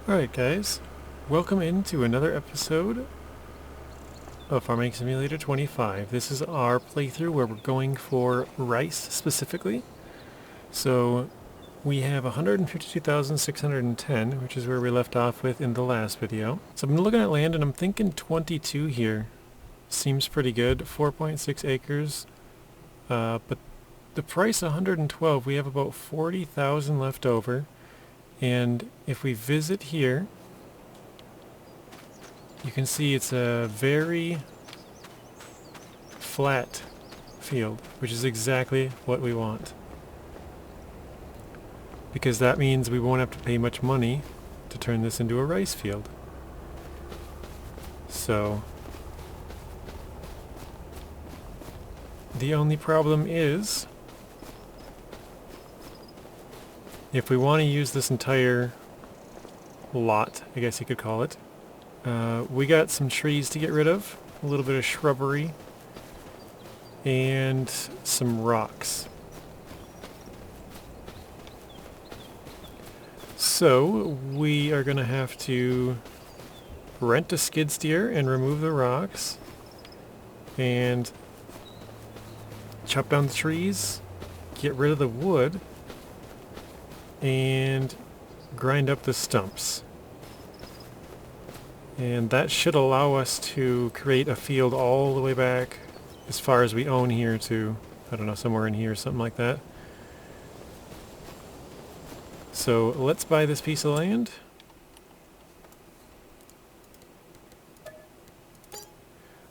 Alright guys, welcome into another episode of Farming Simulator 25. This is our playthrough where we're going for rice specifically. So we have 152,610, which is where we left off with in the last video. So I'm looking at land and I'm thinking 22 here. Seems pretty good, 4.6 acres. But the price 112, we have about 40,000 left over. And if we visit here, you can see it's a very flat field, which is exactly what we want. Because that means we won't have to pay much money to turn this into a rice field. So, the only problem is, if we want to use this entire lot, I guess you could call it, we got some trees to get rid of, a little bit of shrubbery, and some rocks. So we are going to have to rent a skid steer and remove the rocks, and chop down the trees, get rid of the wood, and grind up the stumps. And that should allow us to create a field all the way back as far as we own here to, I don't know, somewhere in here or something like that. So let's buy this piece of land.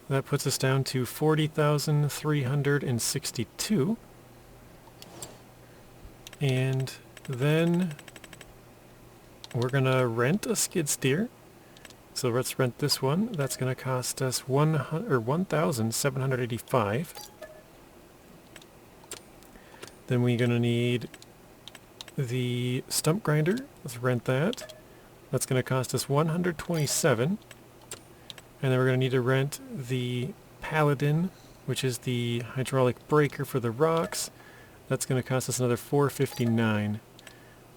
That puts us down to 40,362. And then we're gonna rent a skid steer. So let's rent this one. That's gonna cost us 1,785. Then we're gonna need the stump grinder. Let's rent that. That's gonna cost us 127. And then we're gonna need to rent the paladin, which is the hydraulic breaker for the rocks. That's gonna cost us another 459.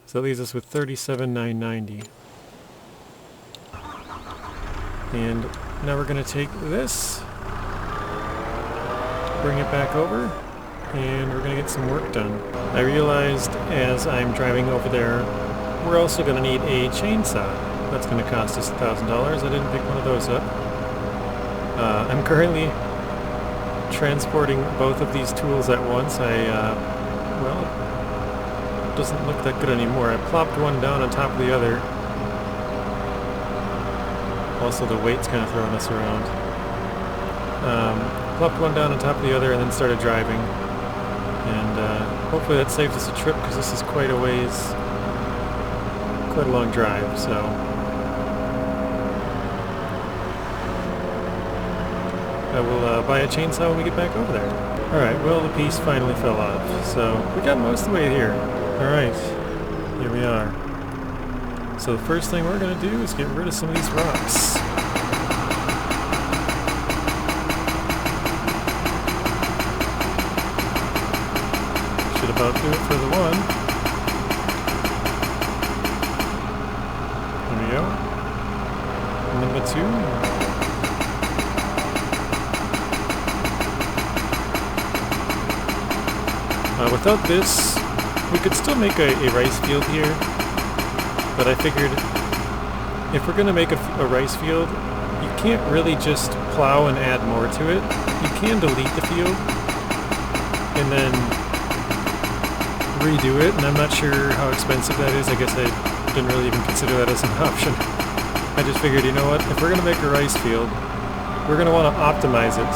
So that leaves us with 37,990. And now we're going to take this, bring it back over, and we're going to get some work done. I realized as I'm driving over there, we're also going to need a chainsaw. That's going to cost us $1,000. I didn't pick one of those up. I'm currently transporting both of these tools at once. Well, it doesn't look that good anymore. I plopped one down on top of the other. Also, the weight's kind of throwing us around. Plopped one down on top of the other and then started driving. And hopefully that saves us a trip, because this is quite a ways, quite a long drive, so. I will buy a chainsaw when we get back over there. Alright, well, the piece finally fell off, so we got most of the way here. Alright, here we are. So the first thing we're going to do is get rid of some of these rocks. Should about do it for the one. There we go. Number two. Without this, we could still make a rice field here. But I figured if we're going to make a rice field, you can't really just plow and add more to it. You can delete the field and then redo it, and I'm not sure how expensive that is. I guess I didn't really even consider that as an option. I just figured, you know what, if we're going to make a rice field, we're going to want to optimize it.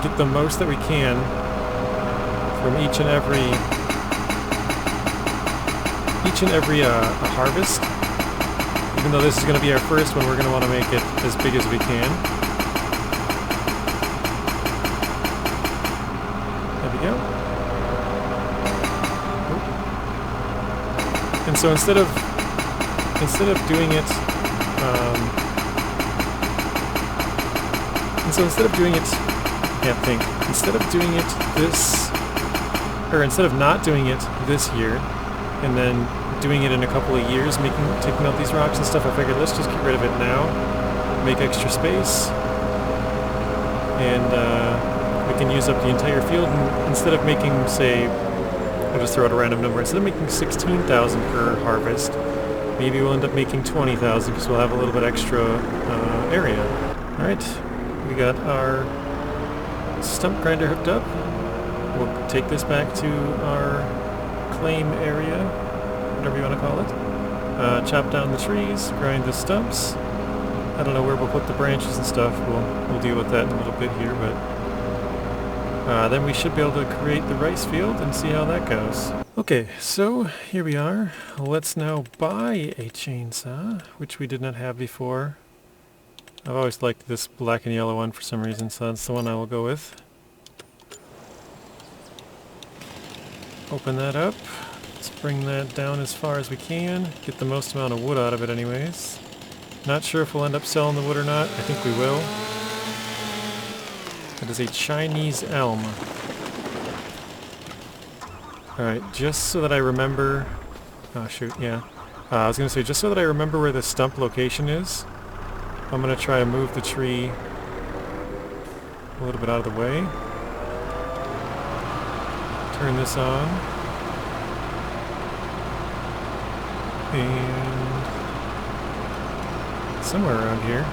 Get the most that we can from each and every harvest. Even though this is going to be our first one, we're going to want to make it as big as we can. There we go. And so instead of doing it, instead of not doing it this year, and then doing it in a couple of years, taking out these rocks and stuff. I figured let's just get rid of it now, make extra space, and we can use up the entire field. And instead of making, say, I'll just throw out a random number, instead of making 16,000 per harvest, maybe we'll end up making 20,000 because we'll have a little bit extra area. Alright, we got our stump grinder hooked up. We'll take this back to our claim area, whatever you want to call it. Chop down the trees, grind the stumps. I don't know where we'll put the branches and stuff. We'll deal with that in a little bit here, but then we should be able to create the rice field and see how that goes. Okay, so here we are. Let's now buy a chainsaw, which we did not have before. I've always liked this black and yellow one for some reason, so that's the one I will go with. Open that up. Let's bring that down as far as we can. Get the most amount of wood out of it anyways. Not sure if we'll end up selling the wood or not. I think we will. That is a Chinese elm. Alright, just so that I remember... Oh shoot, yeah. I was going to say, just so that I remember where the stump location is, I'm going to try to move the tree a little bit out of the way. Turn this on. And somewhere around here.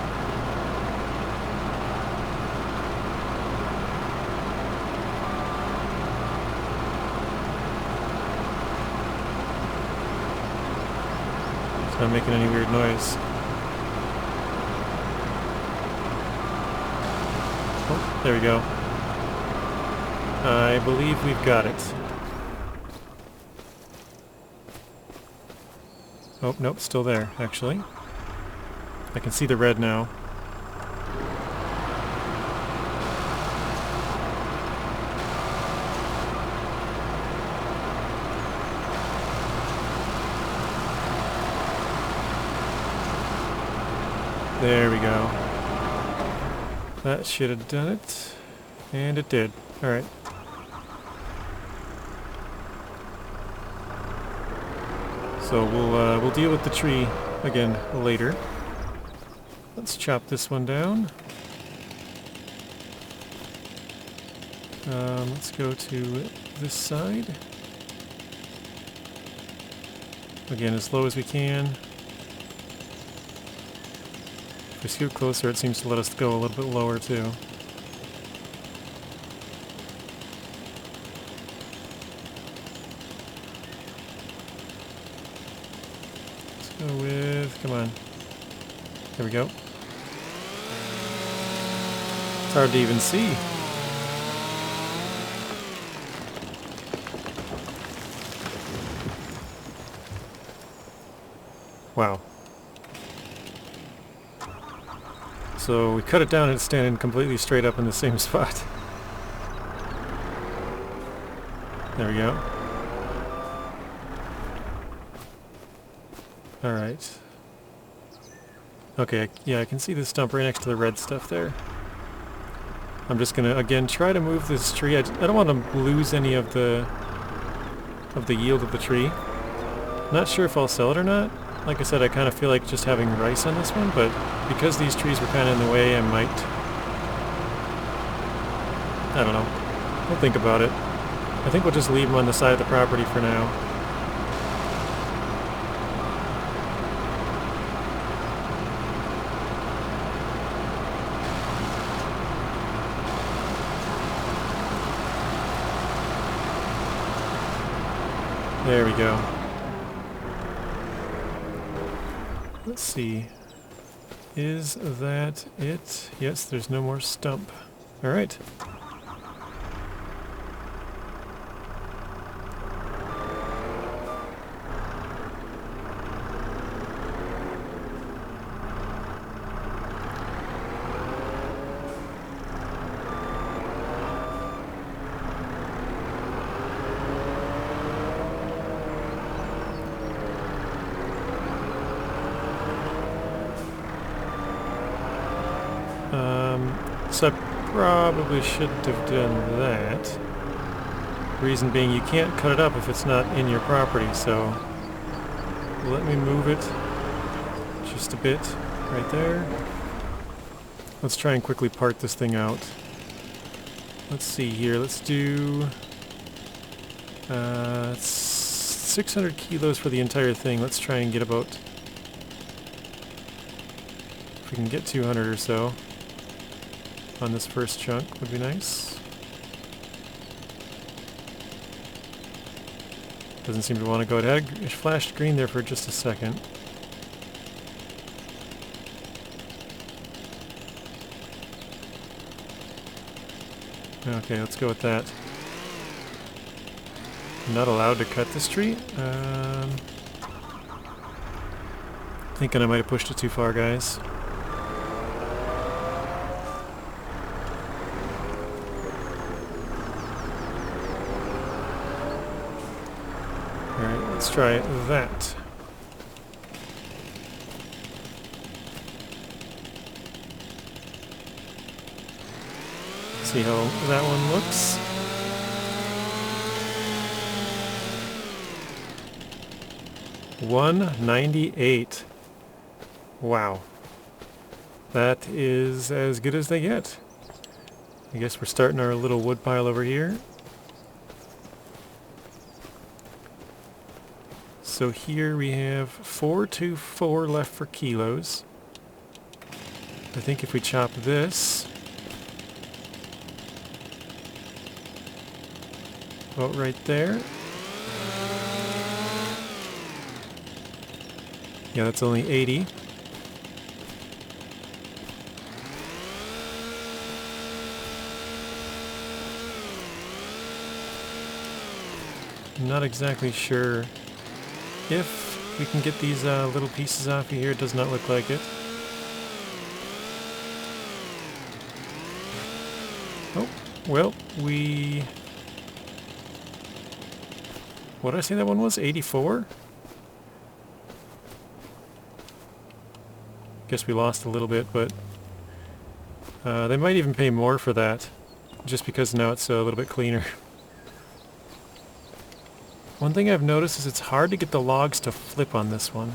It's not making any weird noise. Oh, there we go. I believe we've got it. Oh, nope, still there, actually. I can see the red now. There we go. That should have done it. And it did. Alright. So we'll deal with the tree again later. Let's chop this one down. Let's go to this side. Again, as low as we can. If we scoot closer, it seems to let us go a little bit lower too. Go with, come on. There we go. It's hard to even see. Wow. So we cut it down and it's standing completely straight up in the same spot. There we go. Alright. Okay, yeah, I can see the stump right next to the red stuff there. I'm just gonna, again, try to move this tree. I don't want to lose any of the yield of the tree. Not sure if I'll sell it or not. Like I said, I kind of feel like just having rice on this one, but because these trees were kind of in the way, I might... I don't know. We'll think about it. I think we'll just leave them on the side of the property for now. There we go. Let's see. Is that it? Yes, there's no more stump. Alright. So I probably shouldn't have done that. Reason being, you can't cut it up if it's not in your property, so let me move it just a bit right there. Let's try and quickly part this thing out. Let's see here. Let's do 600 kilos for the entire thing. Let's try and get about, if we can get 200 or so on this first chunk would be nice. Doesn't seem to want to go. It flashed green there for just a second. Okay, let's go with that. I'm not allowed to cut this tree. Thinking I might have pushed it too far, guys. Alright, let's try that. See how that one looks. $198. Wow. That is as good as they get. I guess we're starting our little wood pile over here. So here we have 424 left for kilos. I think if we chop this about right there. Yeah, that's only 80. I'm not exactly sure if we can get these little pieces off of here. It does not look like it. Oh, well, what did I say that one was? 84? Guess we lost a little bit, but they might even pay more for that, just because now it's a little bit cleaner. One thing I've noticed is it's hard to get the logs to flip on this one.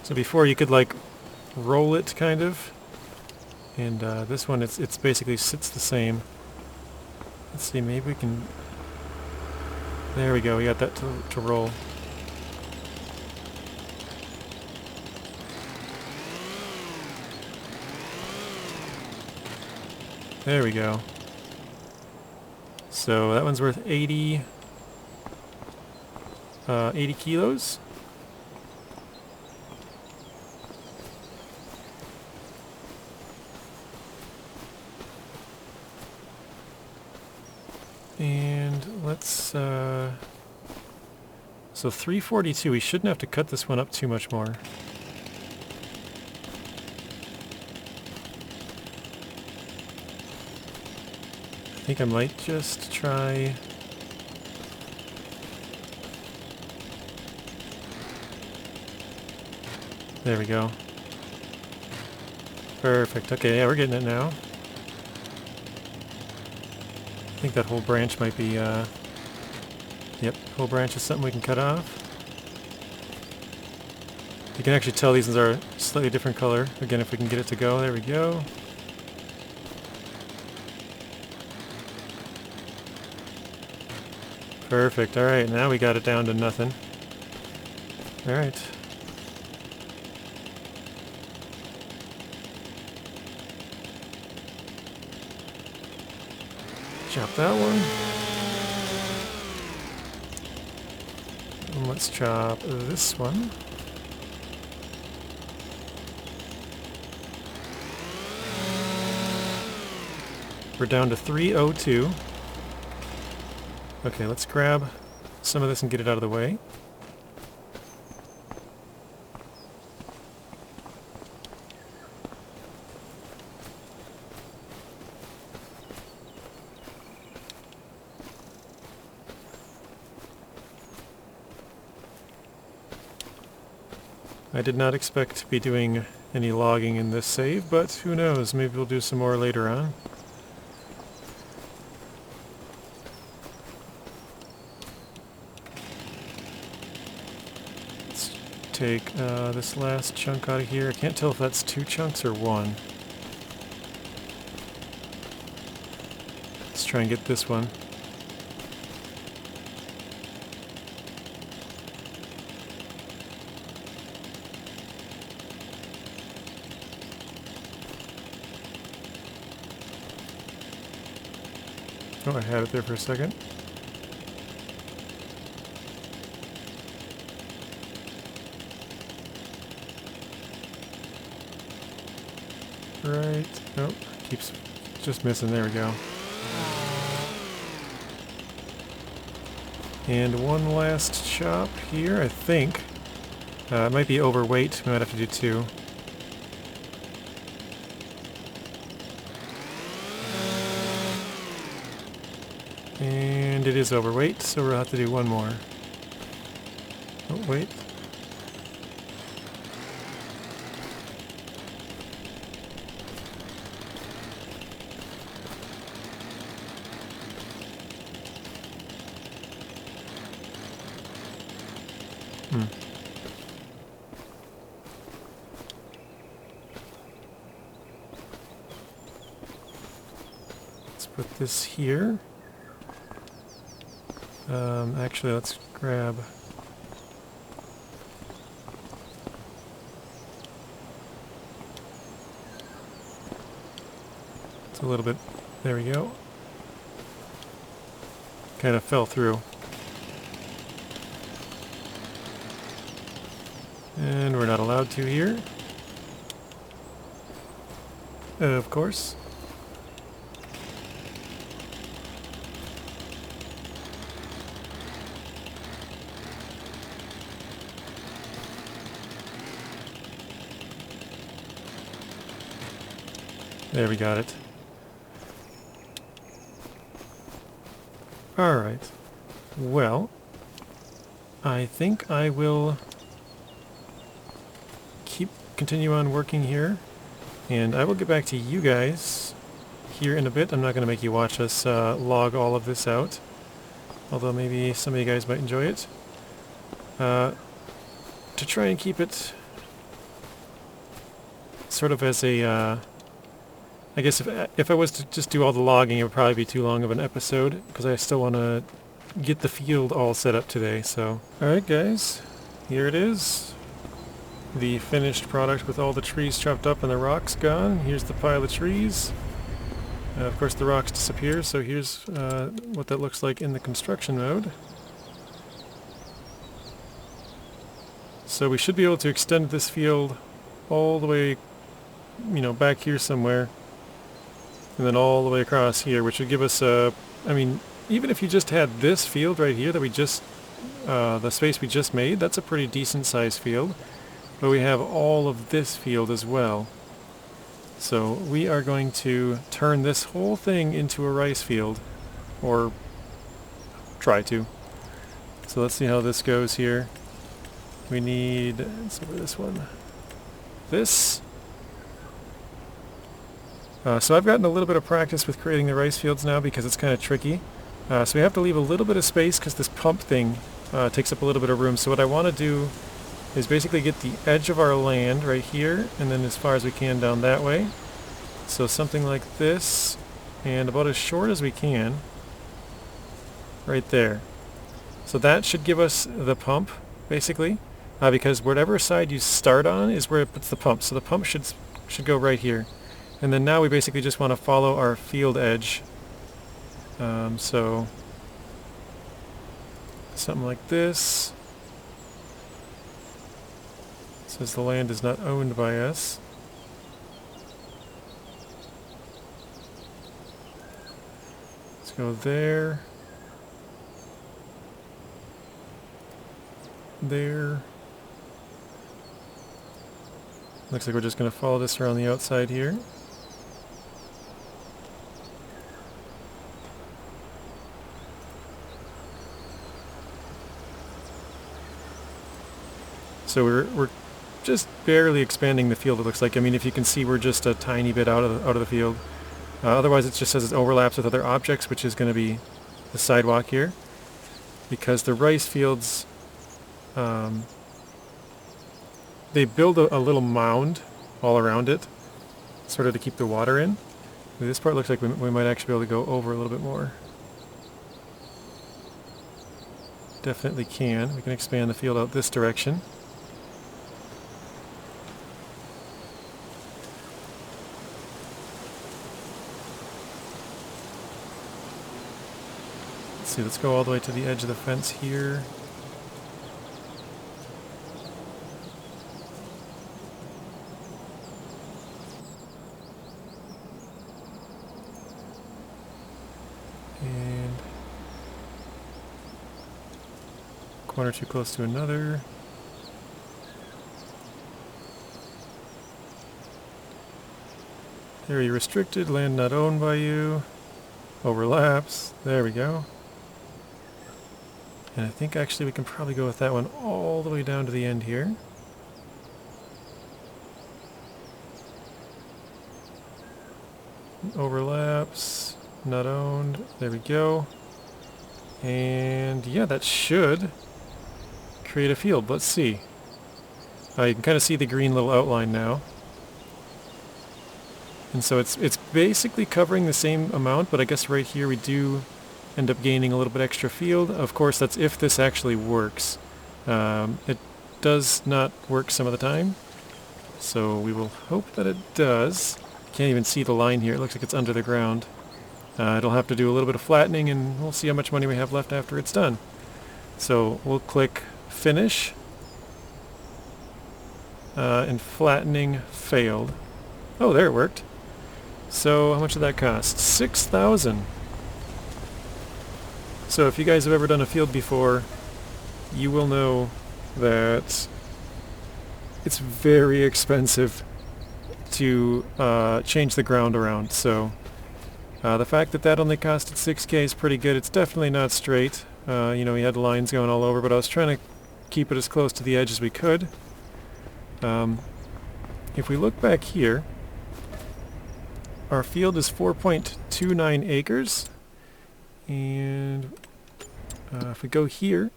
So before you could like roll it kind of, and this one it's basically sits the same. Let's see, maybe we can. There we go. We got that to roll. There we go. So that one's worth 80 kilos. And let's, so 342, we shouldn't have to cut this one up too much more. I think I might just try... There we go. Perfect. Okay, yeah, we're getting it now. I think that whole branch might be, yep, whole branch is something we can cut off. You can actually tell these are a slightly different color. Again, if we can get it to go, there we go. Perfect. Alright, now we got it down to nothing. Alright. Chop that one. And let's chop this one. We're down to 302. Okay, let's grab some of this and get it out of the way. I did not expect to be doing any logging in this save, but who knows, maybe we'll do some more later on. take this last chunk out of here. I can't tell if that's 2 chunks or 1. Let's try and get this one. Oh, I had it there for a second. Right. Nope. Keeps just missing. There we go. And one last chop here, I think. It might be overweight. We might have to do 2. And it is overweight, so we'll have to do 1 more. Oh, wait. Let's put this here. Actually, let's grab... It's a little bit... There we go. Kind of fell through. And we're not allowed to here. Of course. There, we got it. Alright. Well, I think I will continue on working here, and I will get back to you guys here in a bit. I'm not going to make you watch us log all of this out, although maybe some of you guys might enjoy it. To try and keep it sort of as a... I guess if I was to just do all the logging, it would probably be too long of an episode, because I still want to get the field all set up today, so... Alright guys, here it is. The finished product with all the trees chopped up and the rocks gone. Here's the pile of trees. Of course the rocks disappear, so here's what that looks like in the construction mode. So we should be able to extend this field all the way, you know, back here somewhere. And then all the way across here, which would give us a... I mean, even if you just had this field right here that we just... the space we just made, that's a pretty decent sized field. But we have all of this field as well. So we are going to turn this whole thing into a rice field. Or try to. So let's see how this goes here. We need... let's see where this one... This... so I've gotten a little bit of practice with creating the rice fields now because it's kind of tricky. So we have to leave a little bit of space because this pump thing takes up a little bit of room. So what I want to do is basically get the edge of our land right here and then as far as we can down that way. So something like this and about as short as we can right there. So that should give us the pump basically because whatever side you start on is where it puts the pump. So the pump should go right here. And then now we basically just want to follow our field edge. So something like this. It says the land is not owned by us. Let's go there. There. Looks like we're just going to follow this around the outside here. So we're just barely expanding the field, it looks like. I mean, if you can see, we're just a tiny bit out of the field. Otherwise, it just says it overlaps with other objects, which is going to be the sidewalk here. Because the rice fields they build a little mound all around it, sort of to keep the water in. This part looks like we might actually be able to go over a little bit more. Definitely can. We can expand the field out this direction. Let's see, let's go all the way to the edge of the fence here. And one or too close to another. Area restricted, land not owned by you. Overlaps. There we go. And I think actually we can probably go with that one all the way down to the end here. Overlaps. Not owned. There we go. And yeah, that should create a field. Let's see. You can kind of see the green little outline now. And so it's basically covering the same amount, but I guess right here we do end up gaining a little bit extra field. Of course, that's if this actually works. It does not work some of the time, so we will hope that it does. Can't even see the line here. It looks like it's under the ground. It'll have to do a little bit of flattening, and we'll see how much money we have left after it's done. So we'll click Finish, and flattening failed. Oh, there it worked. So how much did that cost? 6,000. So if you guys have ever done a field before, you will know that it's very expensive to change the ground around. So the fact that that only costed 6K is pretty good. It's definitely not straight. You know, we had lines going all over, but I was trying to keep it as close to the edge as we could. If we look back here, our field is 4.29 acres. And if we go here,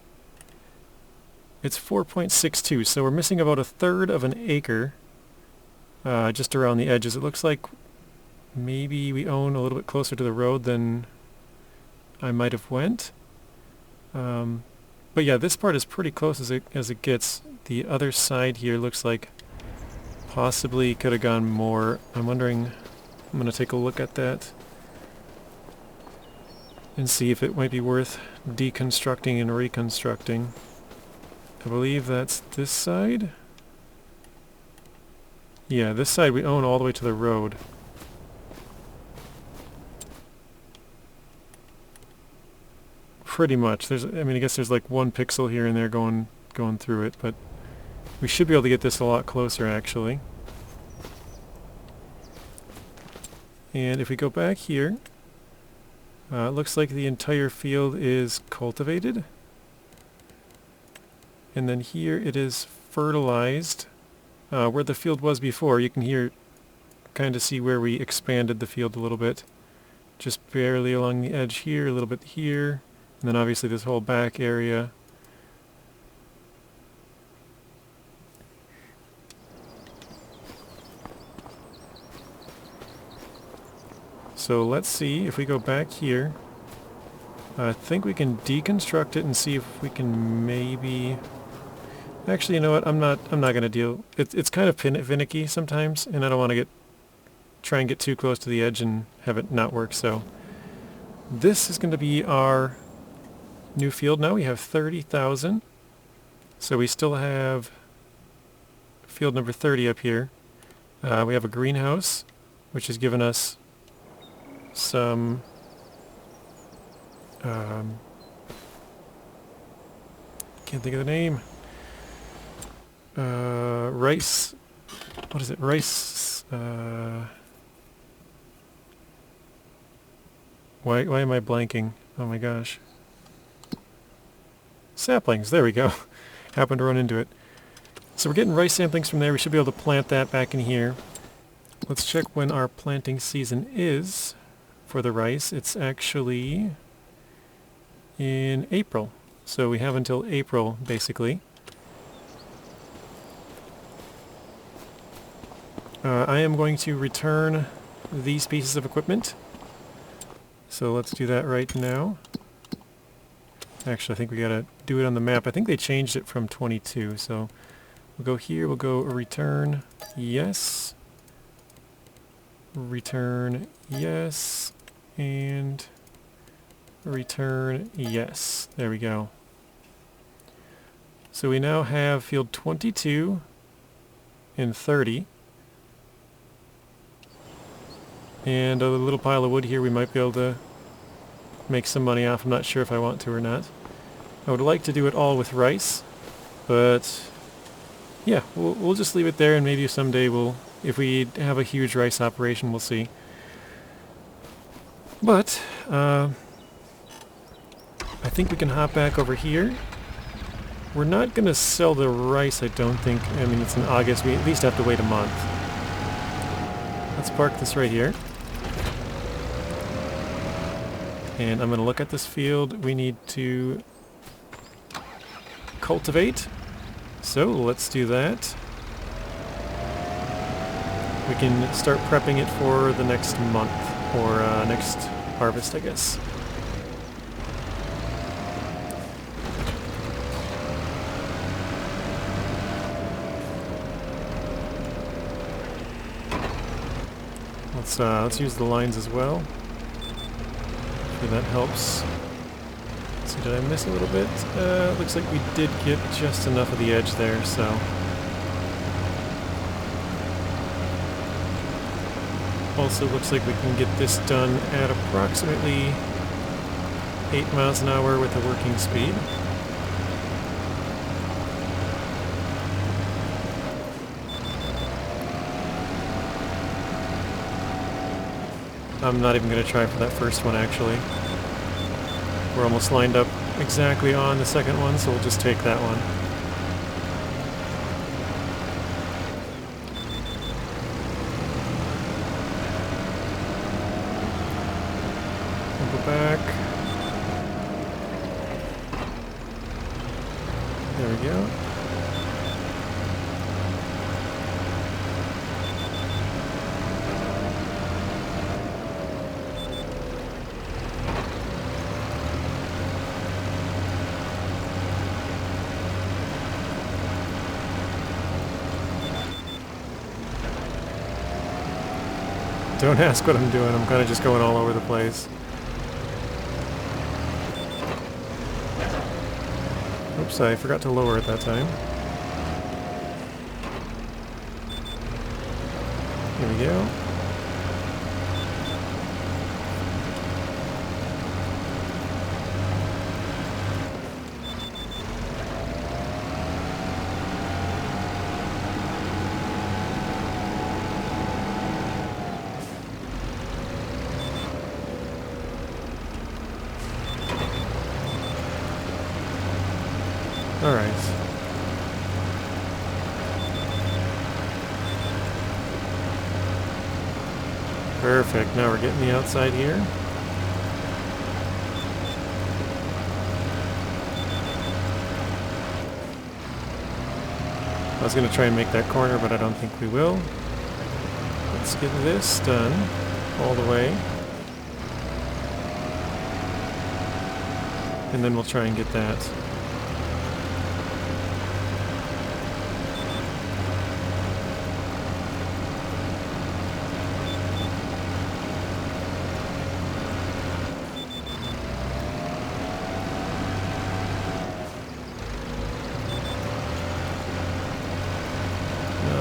it's 4.62, so we're missing about a third of an acre just around the edges. It looks like maybe we own a little bit closer to the road than I might have went. But yeah, this part is pretty close as it gets. The other side here looks like possibly could have gone more. I'm wondering, I'm going to take a look at that and see if it might be worth deconstructing and reconstructing. I believe that's this side. Yeah, this side we own all the way to the road. Pretty much. I mean, I guess there's like 1 pixel here and there going through it, but we should be able to get this a lot closer actually. And if we go back here, it looks like the entire field is cultivated. And then here it is fertilized. Where the field was before, you can kind of see where we expanded the field a little bit. Just barely along the edge here, a little bit here, and then obviously this whole back area. So let's see if we go back here. I think we can deconstruct it and see if we can maybe... Actually, you know what? I'm not going to deal... It's kind of finicky sometimes, and I don't want to try and get too close to the edge and have it not work. So this is going to be our new field now. We have 30,000. So we still have field number 30 up here. We have a greenhouse, which has given us some can't think of the name. Rice. What is it? Rice. Why am I blanking? Oh my gosh. Saplings. There we go. Happened to run into it. So we're getting rice saplings from there. We should be able to plant that back in here. Let's check when our planting season is for the rice. It's actually in April. So we have until April, basically. I am going to return these pieces of equipment. So let's do that right now. Actually, I think we gotta do it on the map. I think they changed it from 22, so we'll go here, we'll go return, yes. Return, yes. And return, yes. There we go. So we now have field 22 and 30. And a little pile of wood here we might be able to make some money off. I'm not sure if I want to or not. I would like to do it all with rice, but yeah, we'll just leave it there, and maybe someday if we have a huge rice operation, we'll see. But I think we can hop back over here. We're not going to sell the rice, I don't think. I mean, it's in August. We at least have to wait a month. Let's park this right here. And I'm going to look at this field. We need to cultivate. So let's do that. We can start prepping it for the next month, or next harvest, I guess. Let's use the lines as well. Hopefully that helps. So did I miss a little bit? Looks like we did get just enough of the edge there, so. Also looks like we can get this done at approximately 8 miles an hour with a working speed. I'm not even going to try for that first one, actually. We're almost lined up exactly on the second one, so we'll just take that one. We'll go back. There we go. Don't ask what I'm doing, I'm kind of just going all over the place. Oops, I forgot to lower it that time. Here we go. Alright. Perfect. Now we're getting the outside here. I was going to try and make that corner, but I don't think we will. Let's get this done all the way. And then we'll try and get that.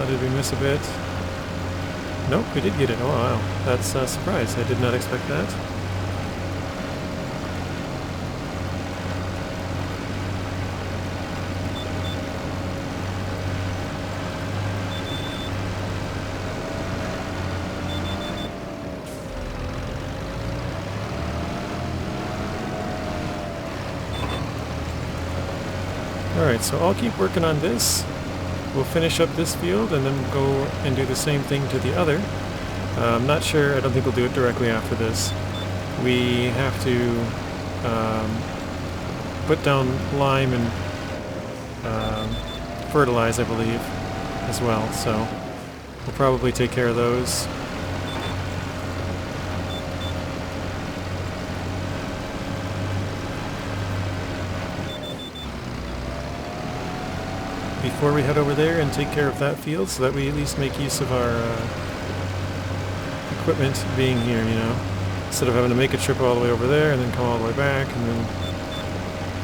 Did we miss a bit? Nope, we did get it. Oh wow, that's a surprise. I did not expect that. Alright, so I'll keep working on this. We'll finish up this field and then we'll go and do the same thing to the other. I'm not sure, I don't think we'll do it directly after this. We have to put down lime and fertilize, I believe, as well. So We'll probably take care of those. Before we head over there and take care of that field, so that we at least make use of our equipment being here, you know, instead of having to make a trip all the way over there and then come all the way back, and then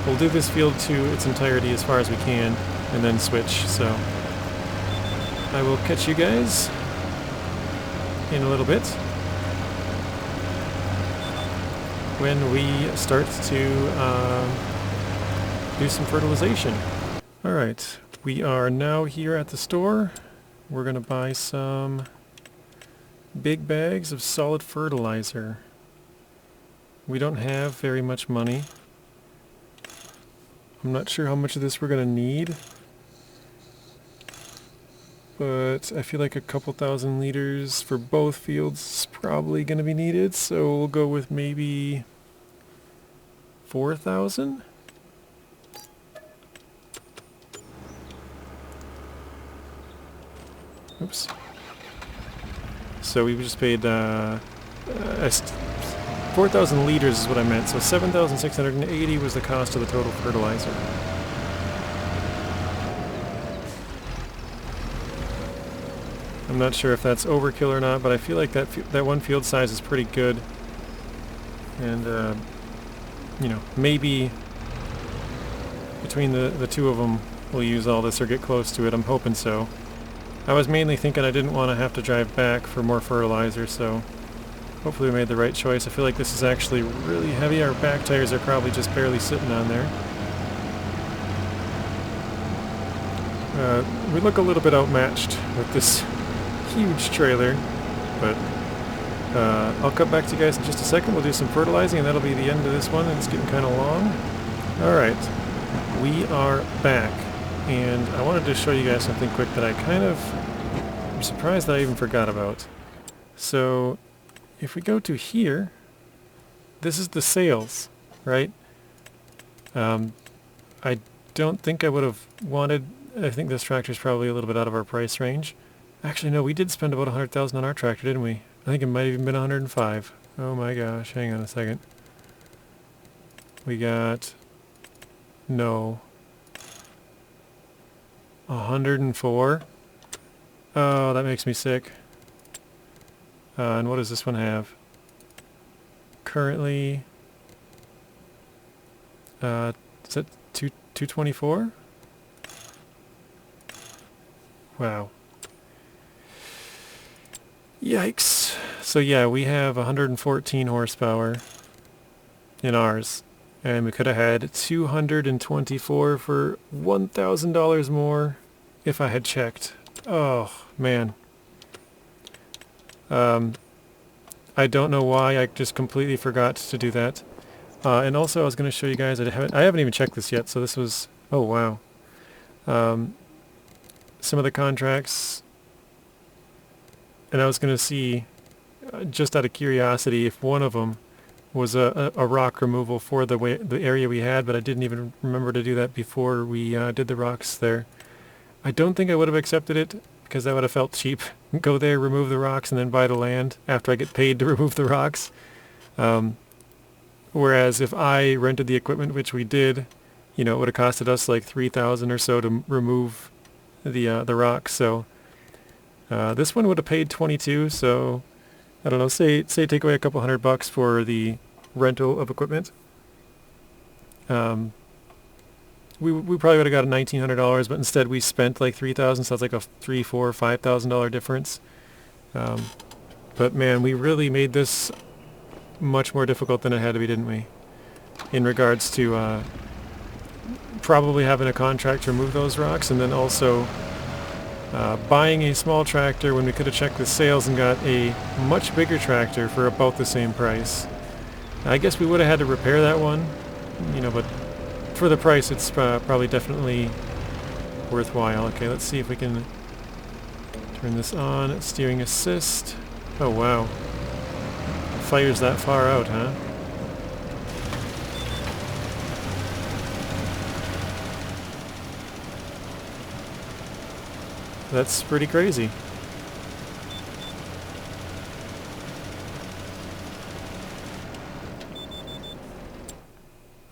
we'll do this field to its entirety as far as we can and then switch. So I will catch you guys in a little bit when we start to do some fertilization. Alright, we are now here at the store. We're going to buy some big bags of solid fertilizer. We don't have very much money. I'm not sure how much of this we're going to need, but I feel like a couple thousand liters for both fields is probably going to be needed, so we'll go with maybe 4,000? Oops. So we just paid 4,000 liters is what I meant, so 7,680 was the cost of the total fertilizer. I'm not sure if that's overkill or not, but I feel like that one field size is pretty good. And, you know, maybe between the two of them we'll use all this or get close to it. I'm hoping so. I was mainly thinking I didn't want to have to drive back for more fertilizer, so hopefully we made the right choice. I feel like this is actually really heavy. Our back tires are probably just barely sitting on there. We look a little bit outmatched with this huge trailer, but I'll come back to you guys in just a second. We'll do some fertilizing and that'll be the end of this one, and it's getting kind of long. Alright, we are back, and I wanted to show you guys something quick that I'm surprised that I even forgot about. So if we go to here, this is the sales, right? I don't think I would have wanted, I think this tractor is probably a little bit out of our price range. Actually, no, we did spend about 100,000 on our tractor, didn't we? I think it might have even been 105. Oh my gosh, hang on a second. We got, no, 104. Oh, that makes me sick. And what does this one have? Currently, is that 224? Wow. Yikes. So yeah, we have 114 horsepower in ours, and we could have had 224 for $1,000 more if I had checked. Oh, man. I don't know why I just completely forgot to do that. And also I was going to show you guys, I haven't even checked this yet, so this was, oh wow. Some of the contracts, and I was going to see, just out of curiosity, if one of them was a rock removal for the area we had, but I didn't even remember to do that before we did the rocks there. I don't think I would have accepted it, because that would have felt cheap. Go there, remove the rocks, and then buy the land after I get paid to remove the rocks. Whereas if I rented the equipment, which we did, you know, it would have costed us like 3,000 or so to remove the rocks. So this one would have paid 22. So I don't know. Say take away a couple $100 for the rental of equipment. We probably would have got $1,900, but instead we spent like $3,000, so that's like a $3,000, $4,000, $5,000 difference. But man, we really made this much more difficult than it had to be, didn't we? In regards to probably having a contract to remove those rocks, and then also buying a small tractor when we could have checked the sales and got a much bigger tractor for about the same price. I guess we would have had to repair that one, you know, but for the price, it's probably definitely worthwhile. Okay, let's see if we can turn this on. Steering assist. Oh, wow. Fires that far out, huh? That's pretty crazy.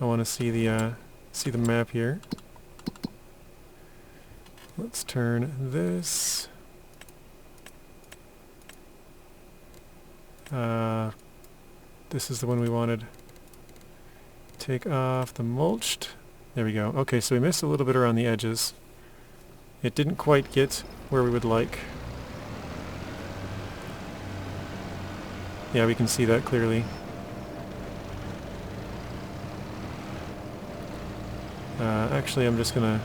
I want to see the map here. Let's turn this. This is the one we wanted. Take off the mulched. There we go. Okay, so we missed a little bit around the edges. It didn't quite get where we would like. Yeah, we can see that clearly. Actually, I'm just gonna...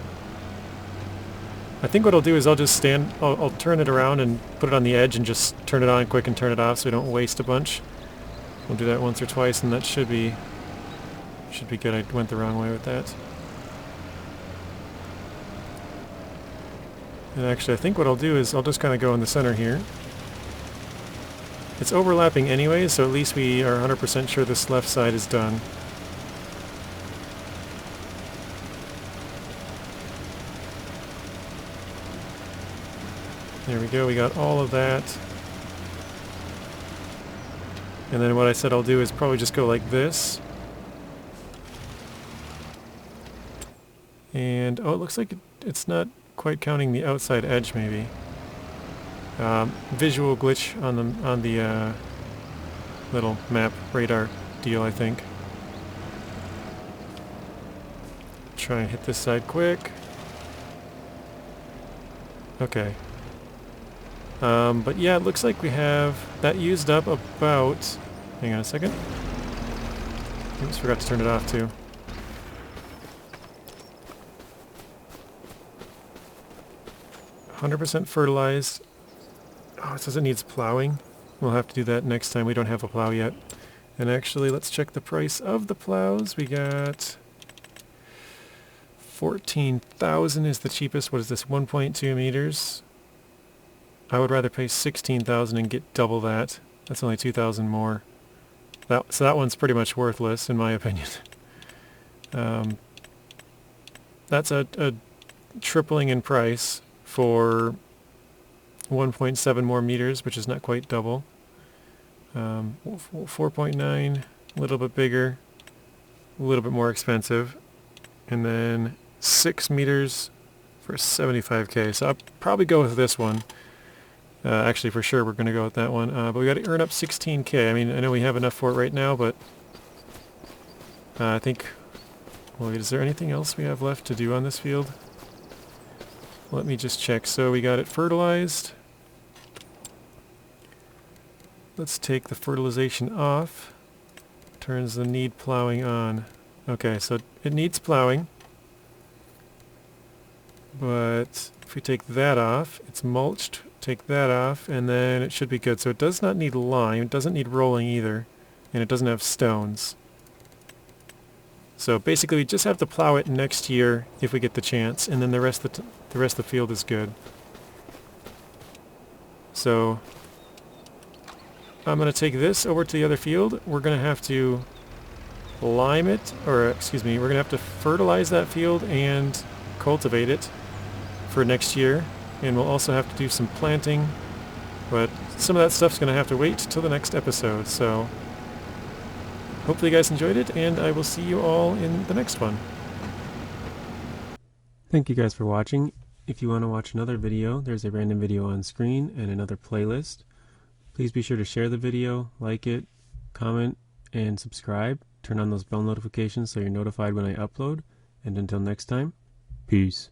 I think what I'll do is I'll just stand... I'll turn it around and put it on the edge and just turn it on quick and turn it off so we don't waste a bunch. We'll do that once or twice and that should be good. I went the wrong way with that. And actually, I think what I'll do is I'll just kind of go in the center here. It's overlapping anyway, so at least we are 100% sure this left side is done. There we go, we got all of that. And then what I said I'll do is probably just go like this. And, oh, it looks like it's not quite counting the outside edge, maybe. Visual glitch on the little map radar deal, I think. Try and hit this side quick. Okay. But yeah, it looks like we have that used up about... Hang on a second. Oops, forgot to turn it off too. "100% fertilized." Oh, it says it needs plowing. We'll have to do that next time. We don't have a plow yet. And actually, let's check the price of the plows. We got 14,000 is the cheapest. What is this? 1.2 meters. I would rather pay 16,000 and get double that. That's only 2,000 more. So that one's pretty much worthless, in my opinion. That's a tripling in price for 1.7 more meters, which is not quite double. 4.9, a little bit bigger, a little bit more expensive. And then 6 meters for 75k. So I'll probably go with this one. Actually, for sure, we're going to go with that one. But we got to earn up 16k. I mean, I know we have enough for it right now, but I think... Well, is there anything else we have left to do on this field? Let me just check. So we got it fertilized. Let's take the fertilization off. Turns the need plowing on. Okay, so it needs plowing. But if we take that off, it's mulched. Take that off, and then it should be good. So it does not need lime, it doesn't need rolling either, and it doesn't have stones. So basically we just have to plow it next year if we get the chance, and then the rest of the field is good. So I'm going to take this over to the other field. We're going to have to lime it, or excuse me, we're going to have to fertilize that field and cultivate it for next year. And we'll also have to do some planting, but some of that stuff's going to have to wait till the next episode. So hopefully you guys enjoyed it, and I will see you all in the next one. Thank you guys for watching. If you want to watch another video, there's a random video on screen and another playlist. Please be sure to share the video, like it, comment, and subscribe. Turn on those bell notifications so you're notified when I upload. And until next time, peace.